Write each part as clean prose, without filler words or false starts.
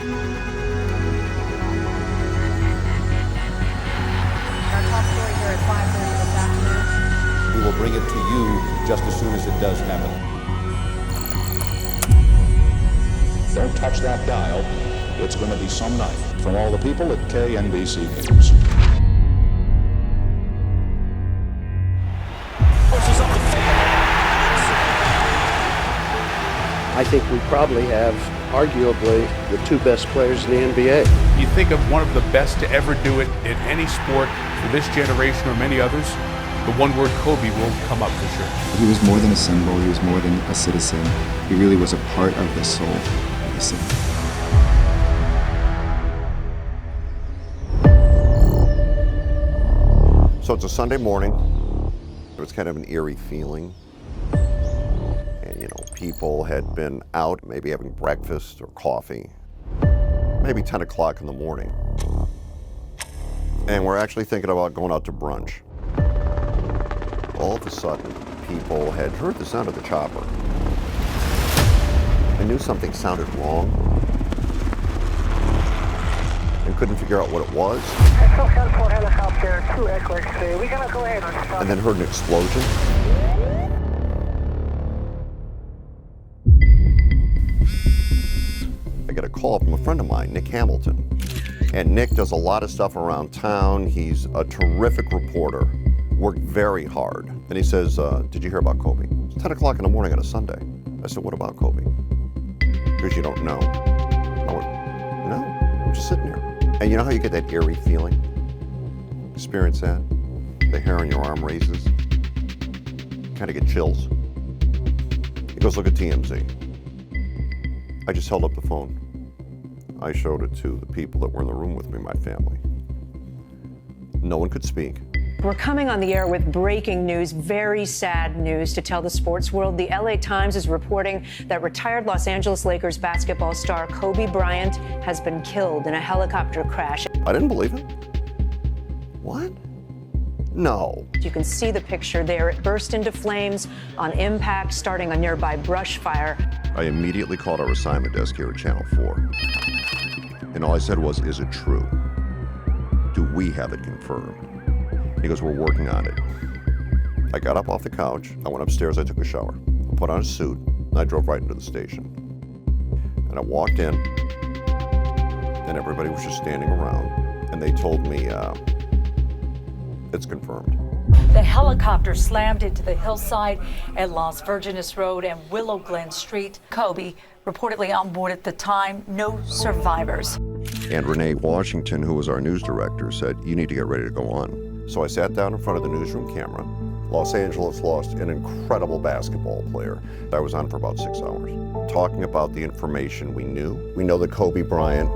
Our top story here at 5:30 this afternoon. We will bring it to you just as soon as it does happen. Don't touch that dial. It's going to be some night. From all the people at KNBC News. I think we probably have arguably the two best players in the NBA. You think of one of the best to ever do it in any sport for this generation or many others, the one word Kobe will come up for sure. He was more than a symbol, he was more than a citizen. He really was a part of the soul of the city. So it's a Sunday morning. It's kind of an eerie feeling. And, you know, people had been out, maybe having breakfast or coffee, maybe 10 o'clock in the morning. And we're actually thinking about going out to brunch. All of a sudden, people had heard the sound of the chopper. They knew something sounded wrong and couldn't figure out what it was. Helicopter 2 Echo-X-ray. We're gonna go ahead and stop. And then heard an explosion. I got a call from a friend of mine, Nick Hamilton. And Nick does a lot of stuff around town. He's a terrific reporter, worked very hard. And he says, did you hear about Kobe? It's 10 o'clock in the morning on a Sunday. I said, what about Kobe? Because you don't know. I went, no, I'm just sitting here. And you know how you get that eerie feeling? Experience that? The hair on your arm raises. Kind of get chills. He goes, look at TMZ. I just held up the phone. I showed it to the people that were in the room with me, my family. No one could speak. We're coming on the air with breaking news, very sad news to tell the sports world. The LA Times is reporting that retired Los Angeles Lakers basketball star Kobe Bryant has been killed in a helicopter crash. I didn't believe it. What? No. You can see the picture there. It burst into flames on impact, starting a nearby brush fire. I immediately called our assignment desk here at Channel 4. And all I said was, is it true? Do we have it confirmed? He goes, we're working on it. I got up off the couch, I went upstairs, I took a shower, I put on a suit, and I drove right into the station. And I walked in, and everybody was just standing around, and they told me, it's confirmed. The helicopter slammed into the hillside at Las Virgenes Road and Willow Glen Street. Kobe, reportedly on board at the time, no survivors. And Renee Washington, who was our news director, said, you need to get ready to go on. So I sat down in front of the newsroom camera. Los Angeles lost an incredible basketball player. I was on for about 6 hours, talking about the information we knew. We know that Kobe Bryant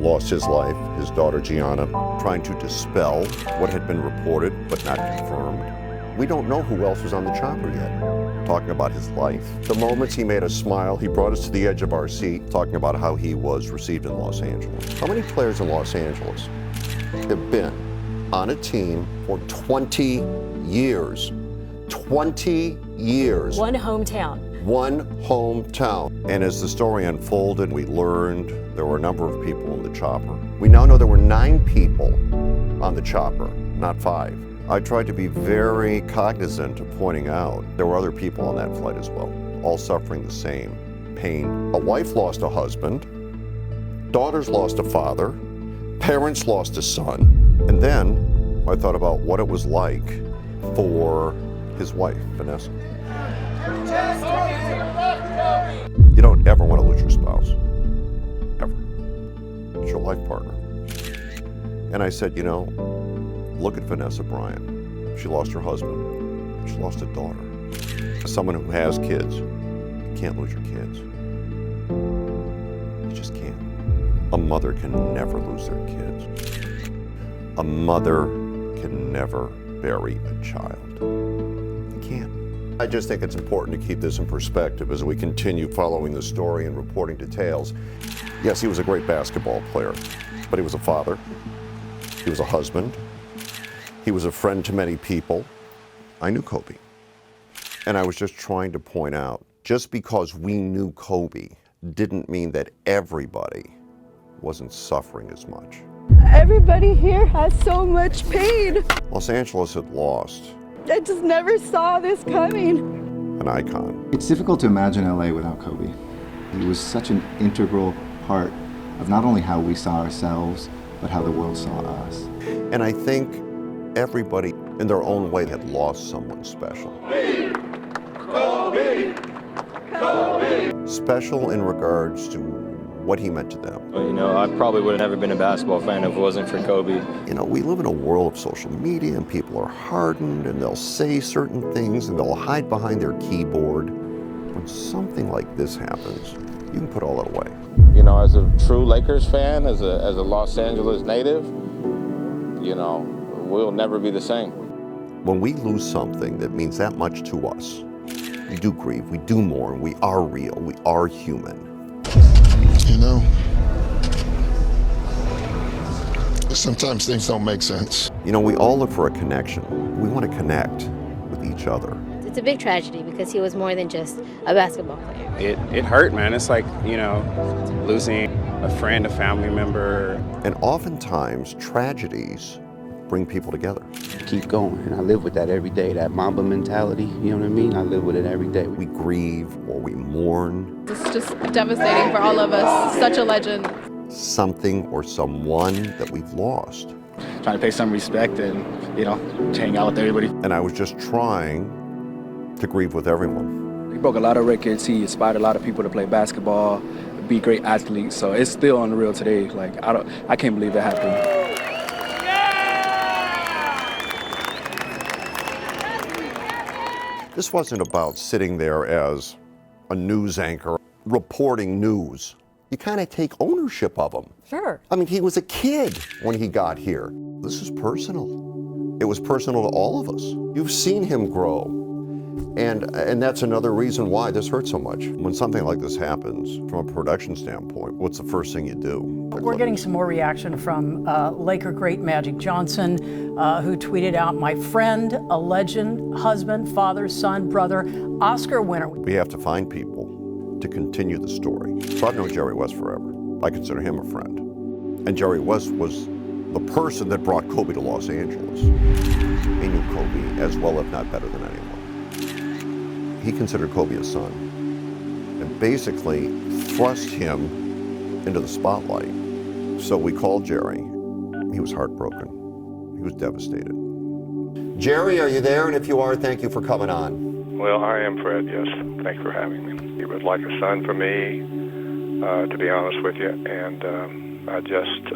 lost his life, his daughter Gianna, trying to dispel what had been reported but not confirmed. We don't know who else was on the chopper yet, talking about his life. The moments he made us smile, he brought us to the edge of our seat, talking about how he was received in Los Angeles. How many players in Los Angeles have been on a team for 20 years? 20 years. One hometown. One hometown. And as the story unfolded, we learned there were a number of people in the chopper. We now know there were 9 people on the chopper, not 5. I tried to be very cognizant of pointing out there were other people on that flight as well, all suffering the same pain. A wife lost a husband, daughters lost a father, parents lost a son, and then I thought about what it was like for his wife, Vanessa. You don't ever want to lose your spouse, ever. It's your life partner. And I said, you know, look at Vanessa Bryant. She lost her husband. She lost a daughter. As someone who has kids, you can't lose your kids. You just can't. A mother can never lose their kids. A mother can never bury a child. You can't. I just think it's important to keep this in perspective as we continue following the story and reporting details. Yes, he was a great basketball player, but he was a father. He was a husband. He was a friend to many people. I knew Kobe. And I was just trying to point out, just because we knew Kobe didn't mean that everybody wasn't suffering as much. Everybody here has so much pain. Los Angeles had lost I just never saw this coming. an icon. It's difficult to imagine LA without Kobe. He was such an integral part of not only how we saw ourselves, but how the world saw us. And I think everybody in their own way had lost someone special. Kobe! Kobe! Special in regards to what he meant to them. Well, you know, I probably would have never been a basketball fan if it wasn't for Kobe. You know, we live in a world of social media and people are hardened and they'll say certain things and they'll hide behind their keyboard. When something like this happens, you can put all that away. You know, as a true Lakers fan, as a Los Angeles native, you know, we'll never be the same. When we lose something that means that much to us, we do grieve, we do mourn, we are real, we are human. You know, sometimes things don't make sense. You know, we all look for a connection. We want to connect with each other. It's a big tragedy because he was more than just a basketball player. It hurt, man. It's like, you know, losing a friend, a family member. And oftentimes, tragedies bring people together. Keep going, and I live with that every day, that Mamba mentality, you know what I mean? I live with it every day. We grieve or we mourn. It's just devastating for all of us. Such a legend. Something or someone that we've lost. Trying to pay some respect and, you know, hang out with everybody. And I was just trying to grieve with everyone. He broke a lot of records. He inspired a lot of people to play basketball, be great athletes. So it's still unreal today. Like, I can't believe it happened. This wasn't about sitting there as a news anchor reporting news. You kind of take ownership of him. Sure. I mean, he was a kid when he got here. This is personal. It was personal to all of us. You've seen him grow. And that's another reason why this hurts so much. When something like this happens, from a production standpoint, what's the first thing you do? We're getting some more reaction from Laker great Magic Johnson, who tweeted out, "My friend, a legend, husband, father, son, brother, Oscar winner." We have to find people to continue the story. So I've known Jerry West forever. I consider him a friend. And Jerry West was the person that brought Kobe to Los Angeles. He knew Kobe as well, if not better than anyone. He considered Kobe a son and basically thrust him into the spotlight. So we called Jerry. He was heartbroken. He was devastated. Jerry, are you there? And if you are, thank you for coming on. Well, I am Fred, yes. Thanks for having me. He was like a son for me, to be honest with you. And I just,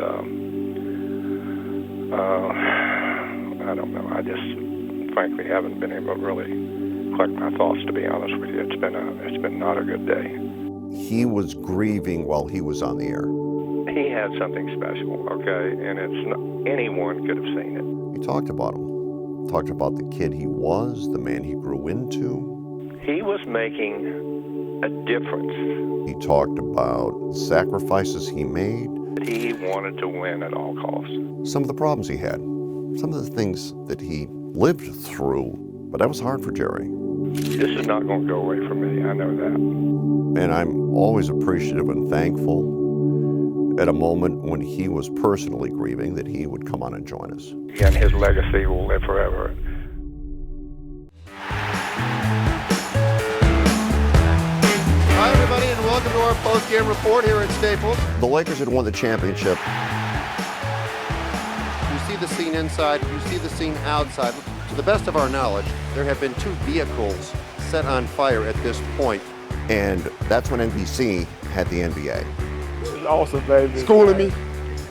I don't know. I just, frankly, haven't been able to really collect my thoughts, to be honest with you. It's been not a good day. He was grieving while he was on the air. He had something special, okay, and anyone could have seen it. He talked about him. Talked about the kid he was, the man he grew into. He was making a difference. He talked about sacrifices he made. He wanted to win at all costs. Some of the problems he had, some of the things that he lived through, but that was hard for Jerry. This is not going to go away from me, I know that. And I'm always appreciative and thankful at a moment when he was personally grieving that he would come on and join us. And his legacy will live forever. Hi, everybody, and welcome to our post-game report here at Staples. The Lakers had won the championship. You see the scene inside, you see the scene outside. To the best of our knowledge, there have been 2 vehicles set on fire at this point. And that's when NBC had the NBA. It's awesome, baby. Schooling me.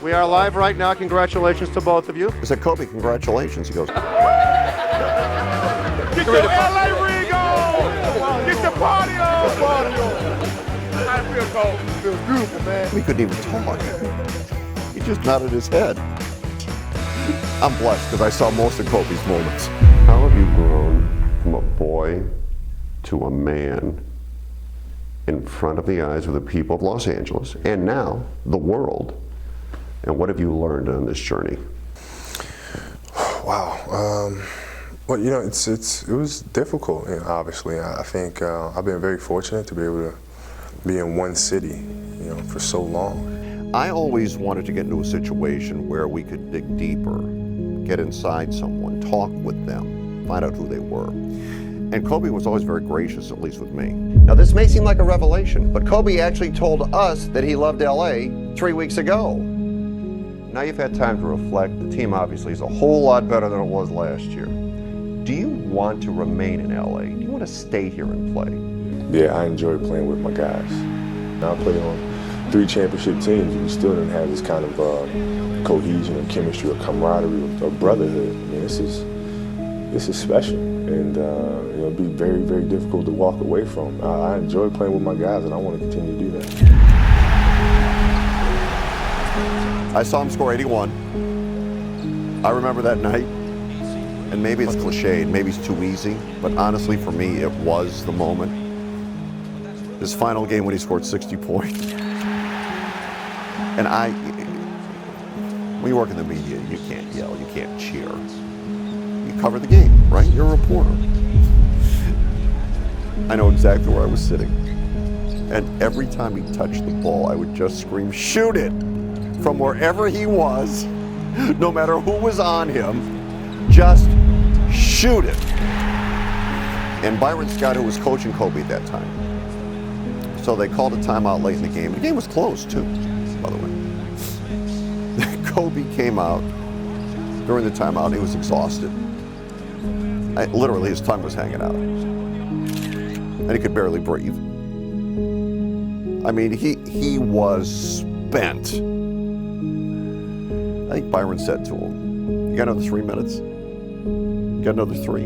We are live right now. Congratulations to both of you. I said, Kobe, congratulations. He goes, Get your LA rig on! Get your party on! I feel cold. It feels beautiful, man. he couldn't even talk. He just nodded his head. I'm blessed because I saw most of Kobe's moments. How have you grown from a boy to a man in front of the eyes of the people of Los Angeles and now the world? And what have you learned on this journey? Wow. Well, you know, it was difficult, you know, obviously. I think I've been very fortunate to be able to be in one city, you know, for so long. I always wanted to get into a situation where we could dig deeper, get inside someone, talk with them, find out who they were. And Kobe was always very gracious, at least with me. Now this may seem like a revelation, but Kobe actually told us that he loved LA 3 weeks ago. Now you've had time to reflect. The team obviously is a whole lot better than it was last year. Do you want to remain in LA? Do you want to stay here and play? Yeah, I enjoy playing with my guys. Now I play on 3 championship teams, and we still didn't have this kind of cohesion or chemistry or camaraderie or brotherhood. I mean, this is special, and it'll be very, very difficult to walk away from. I enjoy playing with my guys, and I want to continue to do that. I saw him score 81. I remember that night, and maybe it's cliched, maybe it's too easy, but honestly for me it was the moment. His final game when he scored 60 points. And when you work in the media, you can't yell, you can't cheer. You cover the game, right? You're a reporter. I know exactly where I was sitting. And every time he touched the ball, I would just scream, shoot it! From wherever he was, no matter who was on him, just shoot it. And Byron Scott, who was coaching Kobe at that time, so they called a timeout late in the game. The game was closed too, by the way. Kobe came out during the timeout. He was exhausted. Literally, his tongue was hanging out. And he could barely breathe. I mean, he was spent. I think Byron said to him, you got another 3 minutes? You got another 3?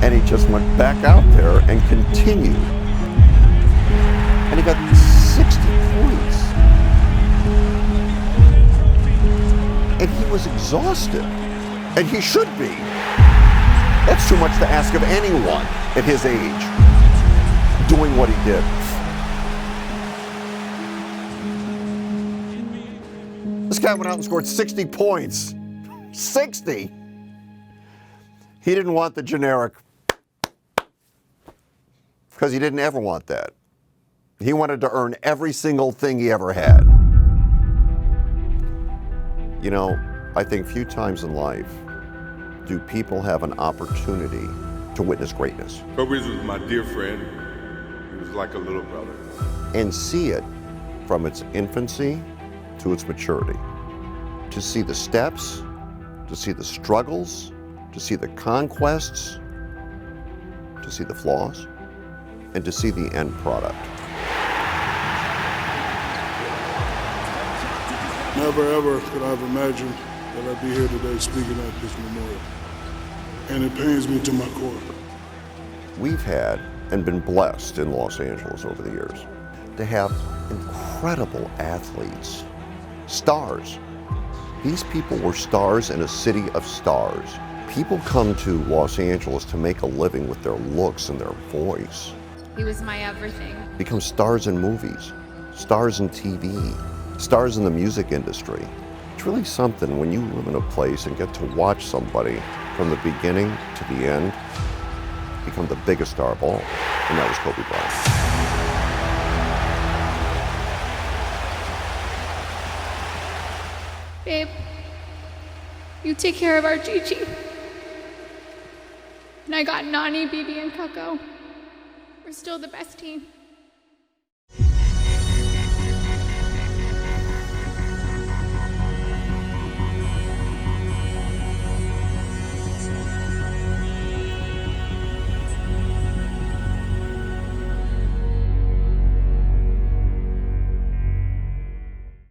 And he just went back out there and continued. And he got 60 points. And he was exhausted. And he should be. That's too much to ask of anyone at his age, doing what he did. This guy went out and scored 60 points. 60! He didn't want the generic, because he didn't ever want that. He wanted to earn every single thing he ever had. You know, I think few times in life do people have an opportunity to witness greatness. Kobe was my dear friend. He was like a little brother. And see it from its infancy to its maturity. To see the steps, to see the struggles, to see the conquests, to see the flaws, and to see the end product. Never ever could I have imagined that I'd be here today speaking at this memorial. And it pains me to my core. We've had and been blessed in Los Angeles over the years to have incredible athletes, stars. These people were stars in a city of stars. People come to Los Angeles to make a living with their looks and their voice. He was my everything. Become stars in movies, stars in TV, stars in the music industry. It's really something when you live in a place and get to watch somebody from the beginning to the end become the biggest star of all, and that was Kobe Bryant. Babe, you take care of our Gigi. And I got Nani, Bibi, and Coco. We're still the best team.